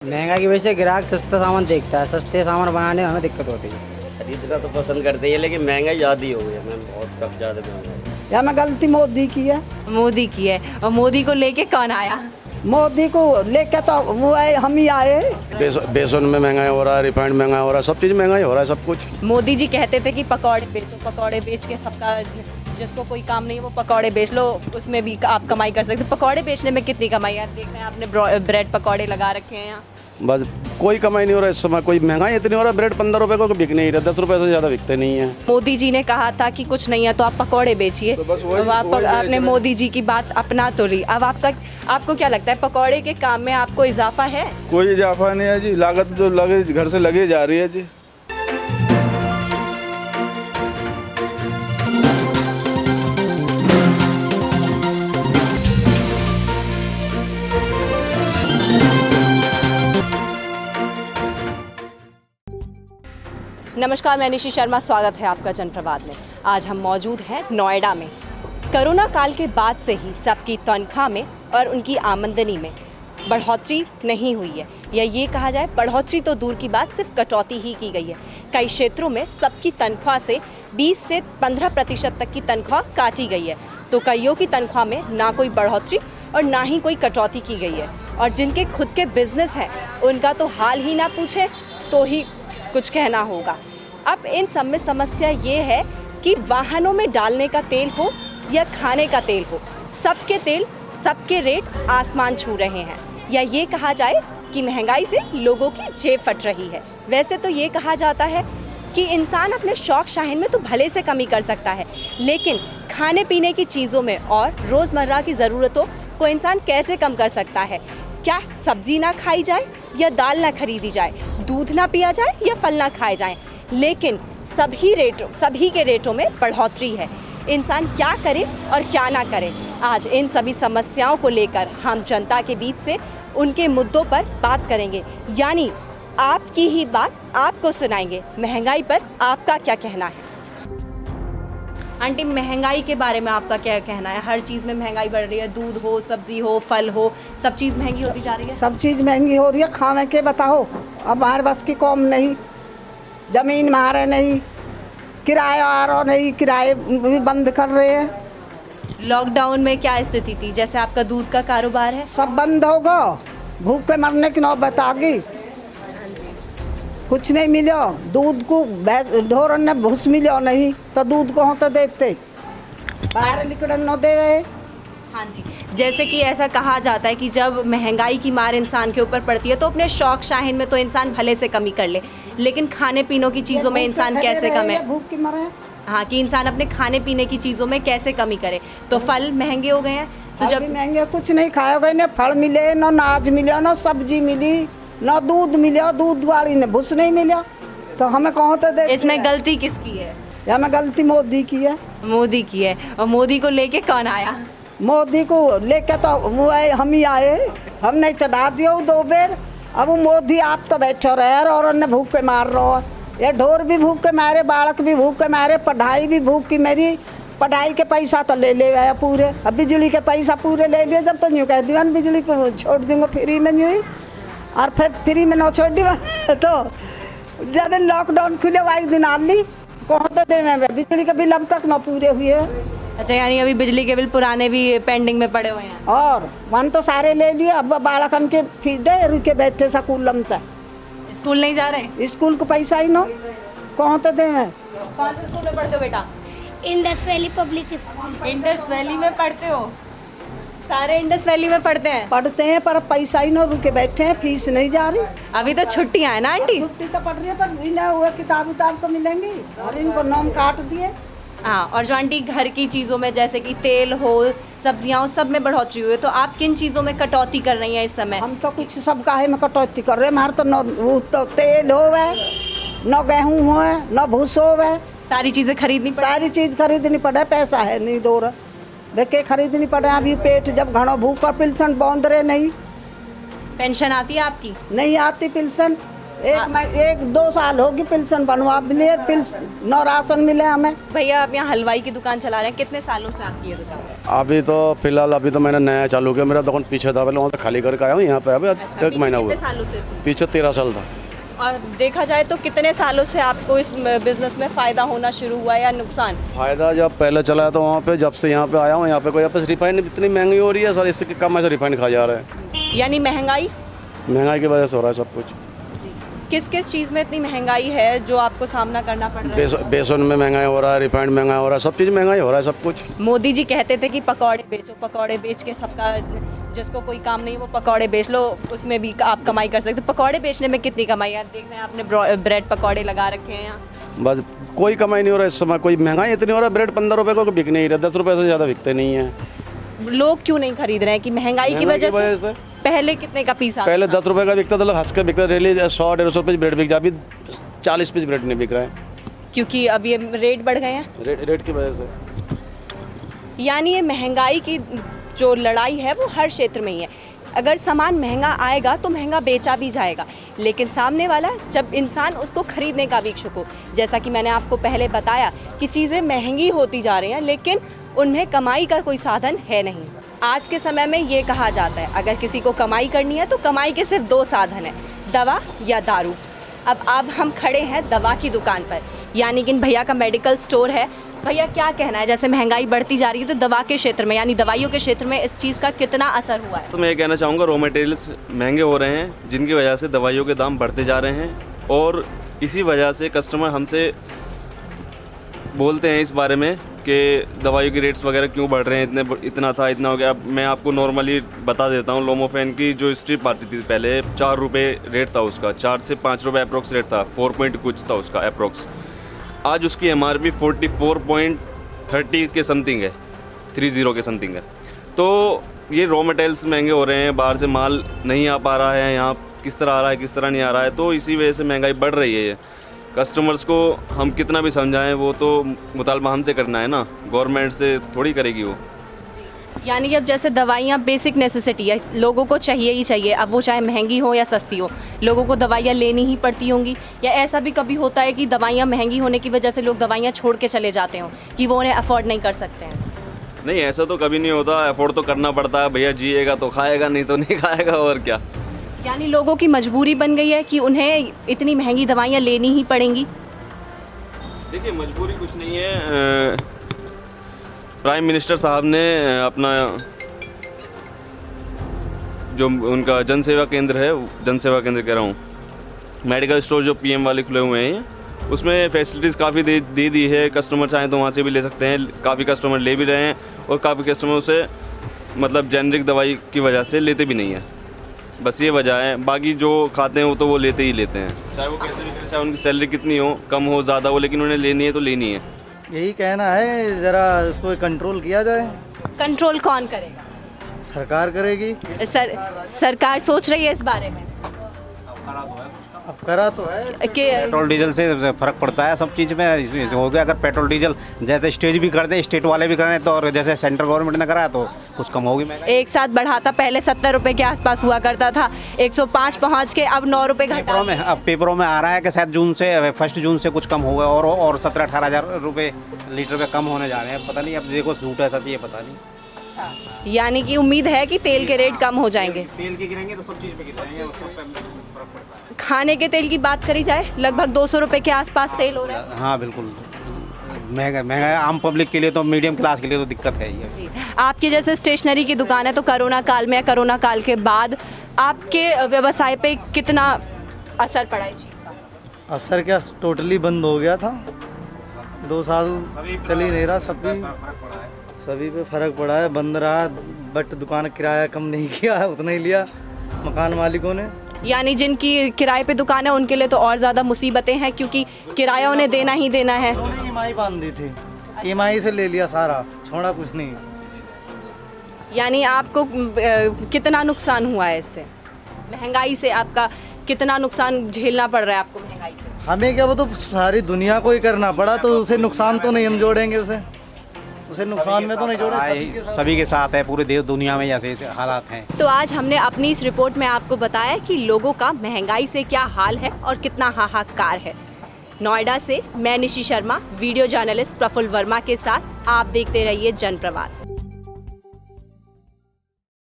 महंगाई की वजह से ग्राहक सस्ता सामान देखता है, सस्ते सामान बनाने में हमें दिक्कत होती है। खरीदना तो पसंद करते हैं लेकिन महंगाई ज़्यादा ही हो गई है मैम, बहुत तक ज़्यादा महंगाई। या मैं गलती मोदी की है। मोदी की है। और मोदी को लेके कौन आया? मोदी को लेके तो वो है, हम ही आए। बेसन में महंगाई हो रहा है, रिफाइंड महंगा हो रहा है, सब चीज़ महंगाई हो रहा है, सब कुछ। मोदी जी कहते थे कि पकौड़े बेचो, पकौड़े बेच के सबका, जिसको कोई काम नहीं है वो पकौड़े बेच लो, उसमें भी आप कमाई कर सकते हो। पकौड़े बेचने में कितनी कमाई है? देख रहे हैं आपने ब्रेड पकौड़े लगा रखे हैं यहाँ। बस कोई कमाई नहीं हो रहा है इस समय, कोई महंगाई इतनी हो रहा है, ब्रेड 15 रुपए को बिक नहीं रहा, 10 रुपए से ज़्यादा बिकते नहीं है। मोदी जी ने कहा था कि कुछ नहीं है तो आप पकौड़े बेचिए, तो बस वही- अब वही आपने मोदी जी की बात अपना तो ली। अब आपको क्या लगता है पकौड़े के काम में आपको इजाफा है? कोई इजाफा नहीं है जी, लागत जो लगे घर से लगे जा रही है जी। नमस्कार, मैं निशी शर्मा, स्वागत है आपका जनप्रवाद में। आज हम मौजूद हैं नोएडा में। कोरोना काल के बाद से ही सबकी तनख्वाह में और उनकी आमदनी में बढ़ोतरी नहीं हुई है, या ये कहा जाए बढ़ोतरी तो दूर की बात, सिर्फ कटौती ही की गई है। कई क्षेत्रों में सबकी तनख्वाह से 20 से 15% तक की तनख्वाह काटी गई है, तो कईयों की तनख्वाह में ना कोई बढ़ोतरी और ना ही कोई कटौती की गई है। और जिनके खुद के बिजनेस हैं उनका तो हाल ही ना पूछे तो ही कुछ कहना होगा। अब इन सब में समस्या ये है कि वाहनों में डालने का तेल हो या खाने का तेल हो, सबके रेट आसमान छू रहे हैं, या ये कहा जाए कि महंगाई से लोगों की जेब फट रही है। वैसे तो ये कहा जाता है कि इंसान अपने शौक शाहीन में तो भले से कमी कर सकता है, लेकिन खाने पीने की चीज़ों में और रोज़मर्रा की ज़रूरतों को इंसान कैसे कम कर सकता है? क्या सब्जी ना खाई जाए या दाल ना खरीदी जाए, दूध ना पिया जाए या फल ना खाए जाएं, लेकिन सभी के रेटों में बढ़ोतरी है। इंसान क्या करे और क्या ना करे, आज इन सभी समस्याओं को लेकर हम जनता के बीच से उनके मुद्दों पर बात करेंगे, यानी आपकी ही बात आपको सुनाएंगे। महंगाई पर आपका क्या कहना है? आंटी, महंगाई के बारे में आपका क्या कहना है? हर चीज़ में महंगाई बढ़ रही है, दूध हो, सब्जी हो, फल हो, सब चीज़ महंगी होती जा रही है। सब चीज़ महंगी हो रही है। खावे के बताओ, अब हमारे बस की कौम नहीं, जमीन मारे नहीं, किराया आ रहा नहीं, किराए भी बंद कर रहे हैं। लॉकडाउन में क्या स्थिति थी? जैसे आपका दूध का कारोबार है, सब बंद होगा, भूख के मरने की नौबत आ गई। कुछ नहीं मिलो, दूध को ढोरन ने भूस मिलो नहीं तो दूध को तो देते बाहर निकलन न देवे। हाँ जी, जैसे कि ऐसा कहा जाता है कि जब महंगाई की मार इंसान के ऊपर पड़ती है तो अपने शौक शाहीन में तो इंसान भले से कमी कर ले, लेकिन खाने पीनों की चीज़ों में इंसान कैसे कम है? भूख की मरे। हाँ, कि इंसान अपने खाने पीने की चीज़ों में कैसे कमी करे। तो फल महंगे हो गए हैं, तो जब महंगे कुछ नहीं खाओगे, न फल मिले, न अनाज मिले, न सब्जी मिली, न दूध मिले, दूध वाली ने भूस नहीं मिला, तो हमें कहाँ तो दे। इसमें गलती किसकी है? या मैं गलती मोदी की है। मोदी की है। और मोदी को लेके कौन आया? मोदी को लेके तो वो है, हम ही आए। हम नहीं चढ़ा दियो 2 बेर। अब वो मोदी आप तो बैठो रहे और उन्हें भूख के मार रहा है। ये ढोर भी भूख के मारे, बालक भी भूख के मारे, पढ़ाई भी भूख की मेरी। पढ़ाई के पैसा तो ले आया पूरे, अब बिजली के पैसा पूरे ले लिए। जब तो यूँ कह दिया बिजली को छोड़ दूँगा फ्री में, यूँ और फिर फ्री में ना छोड़ दिया तो जब लॉकडाउन खुले वही दिन आ ली कौन तो दे में बिजली के बिल अब तक ना पूरे हुए। अच्छा, यानी अभी बिजली के बिल पुराने भी पेंडिंग में पड़े हुए हैं। और वन तो सारे ले लिए, अब बालकन के फीस दे रुके बैठे स्कूल में। स्कूल नहीं जा रहे? स्कूल को पैसा ही नो कौन तो दे में। कौन से स्कूल में पढ़ते हो बेटा? Indus valley public school. Indus valley में पढ़ते हो? सारे इंडस वैली में पढ़ते हैं पर पैसा ही नो रुके बैठे हैं, फीस नहीं जा रही। अभी तो छुट्टियां है ना आंटी? छुट्टी तो पड़ रही है पर बिना हुए किताब तो मिलेंगी, और इनको नाम काट दिए। हाँ, और जो आंटी घर की चीज़ों में जैसे कि तेल हो, सब्जियां हो, सब में बढ़ोतरी हुई है, तो आप किन चीज़ों में कटौती कर रही हैं इस समय? हम तो कुछ सब काहे में कटौती कर रहे हैं। हमारे तो न तो तेल होवे, न गेहूँ होवे, न भूस होवे। सारी चीज़ें खरीदनी पड़े? सारी चीज़ खरीदनी पड़े, पैसा है नहीं दो रहा देखे खरीदनी पड़े। अभी पेट जब घणो भूख और पिल्सन बौंध रहे नहीं। पेंशन आती है आपकी? नहीं आती पिल्सन, 1-2 साल होगी पिल्सन बनवा मिले, पिल्सन न राशन मिले हमें। भैया, आप यहाँ हलवाई की दुकान चला रहे हैं, कितने सालों से आपकी ये दुकान है? अभी तो फिलहाल अभी तो मैंने नया चालू किया, मेरा दुकान पीछे था, पहले वहाँ से खाली करके आया हूँ, यहाँ पे अभी एक महीना हुआ। कितने सालों से? पीछे 13 साल था। और देखा जाए तो कितने सालों से आपको इस बिजनेस में फ़ायदा होना शुरू हुआ या नुकसान? फ़ायदा जब पहले चलाया था वहाँ पे, जब से यहाँ पे आया हूँ, यहाँ पे कोई यहाँ पे रिफाइंड इतनी महंगी हो रही है सर, इससे कम ऐसे रिफाइंड खा जा रहे हैं। यानी महंगाई महंगाई की वजह से हो रहा है सब कुछ। किस किस चीज़ में इतनी महंगाई है जो आपको सामना करना पड़ रहा है? बेसन में महंगाई हो रहा है, रिफाइंड महंगा हो रहा है, सब चीज़ महंगाई हो रहा है सब कुछ। मोदी जी कहते थे कि पकौड़े बेचो, पकौड़े बेच के सबका, जिसको कोई काम नहीं वो पकौड़े बेच लो, उसमें भी आप कमाई कर सकते। पकौड़े बेचने में कितनी कमाई है? देख रहे हैं आपने ब्रेड पकौड़े लगा रखे हैं यहाँ। बस कोई कमाई नहीं हो रहा है इस समय, कोई महंगाई इतनी हो रहा है, ब्रेड 15 रुपये को बिक नहीं रहा, 10 रुपये से ज़्यादा बिकते नहीं है। लोग क्यों नहीं खरीद रहे हैं? कि महंगाई की वजह से? पहले कितने का पीस आता पहले था? 10 रुपये का बिकता था, लोग हंस के बिकता, डेली 100-150 रुपये ब्रेड बिक जाए, अभी 40 पीस ब्रेड नहीं बिक रहा है। क्योंकि अब ये रेट बढ़ गए हैं, रेट की वजह से। यानी ये महंगाई की जो लड़ाई है वो हर क्षेत्र में ही है। अगर सामान महंगा आएगा तो महंगा बेचा भी जाएगा, लेकिन सामने वाला, जब इंसान उसको खरीदने का भी इच्छुक हो, जैसा कि मैंने आपको पहले बताया कि चीज़ें महंगी होती जा रही हैं लेकिन उनमें कमाई का कोई साधन है नहीं। आज के समय में ये कहा जाता है अगर किसी को कमाई करनी है तो कमाई के सिर्फ 2 साधन हैं, दवा या दारू। अब हम खड़े हैं दवा की दुकान पर, यानी कि भैया का मेडिकल स्टोर है। भैया क्या कहना है, जैसे महंगाई बढ़ती जा रही है तो दवा के क्षेत्र में यानी दवाइयों के क्षेत्र में इस चीज़ का कितना असर हुआ है? तो मैं ये कहना चाहूँगा, रॉ मटेरियल्स महंगे हो रहे हैं जिनकी वजह से दवाइयों के दाम बढ़ते जा रहे हैं, और इसी वजह से कस्टमर हमसे बोलते हैं इस बारे में कि दवाइयों के रेट्स वगैरह क्यों बढ़ रहे हैं, इतना था, इतना हो गया। अब मैं आपको नॉर्मली बता देता हूँ, लोमोफेन की जो स्ट्रिप आती थी पहले 4 रुपये रेट था उसका, 4 से 5 रुपये अप्रोक्स रेट था, 4 पॉइंट कुछ था उसका अप्रोक्स। आज उसकी MRP 44.30 के समथिंग है, 30 के समथिंग है। तो ये रॉ मटेरियल्स महंगे हो रहे हैं, बाहर से माल नहीं आ पा रहा है, यहाँ किस तरह आ रहा है किस तरह नहीं आ रहा है, तो इसी वजह से महंगाई बढ़ रही है। कस्टमर्स को हम कितना भी समझाएं, वो तो मुतालबा हमसे करना है ना, गवर्नमेंट से थोड़ी करेगी वो। यानी अब जैसे दवाइयाँ बेसिक नेसेसिटी है, लोगों को चाहिए ही चाहिए, अब वो चाहे महंगी हो या सस्ती हो, लोगों को दवाइयाँ लेनी ही पड़ती होंगी। या ऐसा भी कभी होता है कि दवाइयाँ महंगी होने की वजह से लोग दवाइयाँ छोड़ के चले जाते हों कि वो उन्हें अफोर्ड नहीं कर सकते हैं? नहीं, ऐसा तो कभी नहीं होता, अफोर्ड तो करना पड़ता है, भैया जिएगा तो खाएगा, नहीं तो नहीं खाएगा, और क्या। यानी लोगों की मजबूरी बन गई है कि उन्हें इतनी महंगी दवाइयाँ लेनी ही पड़ेंगी? देखिए, मजबूरी कुछ नहीं है। प्राइम मिनिस्टर साहब ने अपना जो उनका जन सेवा केंद्र है, जन सेवा केंद्र कह रहा हूँ, मेडिकल स्टोर जो PM वाले खुले हुए हैं, उसमें फैसिलिटीज़ काफ़ी दे दी है। कस्टमर चाहें तो वहाँ से भी ले सकते हैं, काफ़ी कस्टमर ले भी रहे हैं, और काफ़ी कस्टमर उसे मतलब जेनरिक दवाई की वजह से लेते भी नहीं है। बस ये वजह है, बाकी जो खाते हैं वो तो वो लेते ही लेते हैं, चाहे वो कैसे भी करें, चाहे उनकी सैलरी कितनी हो, कम हो ज़्यादा हो, लेकिन उन्हें लेनी है तो लेनी है। यही कहना है, ज़रा इसको कंट्रोल किया जाए। कंट्रोल कौन करेगा? सरकार करेगी। सरकार सोच रही है इस बारे में? अब करा तो है कि पेट्रोल डीजल से फर्क पड़ता है सब चीज़ में। हो गया अगर पेट्रोल डीजल जैसे स्टेज भी कर दे, स्टेट वाले भी करें तो, और जैसे सेंट्रल गवर्नमेंट ने करा तो कुछ कम होगी महंगाई। एक साथ बढ़ाता, पहले 70 रुपये के आसपास हुआ करता था, 105 पहुंच के अब 9 रुपये घटा। अब पेपरों में आ रहा है कि शायद 1 जून से कुछ कम होगा, और 17-18 हज़ार रुपये लीटर पे कम होने जा रहे हैं। पता नहीं, अब देखो झूठ है सच ये पता नहीं। अच्छा, यानी कि उम्मीद है कि तेल के रेट कम हो जाएंगे। तेल के गिरेंगे तो सब चीज़ पे गिरेंगे, फर्क पड़ता है। खाने के तेल की बात करी जाए, लगभग 200 रुपये के आसपास तेल हो रहा है। हाँ बिल्कुल, महंगा है आम पब्लिक के लिए, तो मीडियम क्लास के लिए तो दिक्कत है ही। जी, आपकी जैसे स्टेशनरी की दुकान है, तो कोरोना काल में या कोरोना काल के बाद आपके व्यवसाय पे कितना असर पड़ा इस चीज़ का? असर क्या, टोटली बंद हो गया था, 2 साल चल ही नहीं रहा, सभी पे फ़र्क पड़ा है, बंद रहा। बट दुकान किराया कम नहीं किया है, उतना ही लिया मकान मालिकों ने। यानी जिनकी किराए पे दुकान है उनके लिए तो और ज़्यादा मुसीबतें हैं, क्योंकि किराया उन्हें देना ही देना है। उन्होंने EMI बांध दी थी, EMI से ले लिया सारा, छोड़ा कुछ नहीं। यानी आपको कितना नुकसान हुआ है इससे? महंगाई से आपका कितना नुकसान झेलना पड़ रहा है आपको महंगाई से? हमें क्या, वो तो सारी दुनिया को ही करना पड़ा, तो उसे नुकसान तो नहीं हम जोड़ेंगे, उसे नुकसान में तो नहीं जोड़े। सभी के साथ है, पूरे देश दुनिया में ऐसे हालात हैं। तो आज हमने अपनी इस रिपोर्ट में आपको बताया कि लोगों का महंगाई से क्या हाल है और कितना हाहाकार है। नोएडा से मैं निशी शर्मा, वीडियो जर्नलिस्ट प्रफुल्ल वर्मा के साथ आप देखते रहिए जनप्रवाद।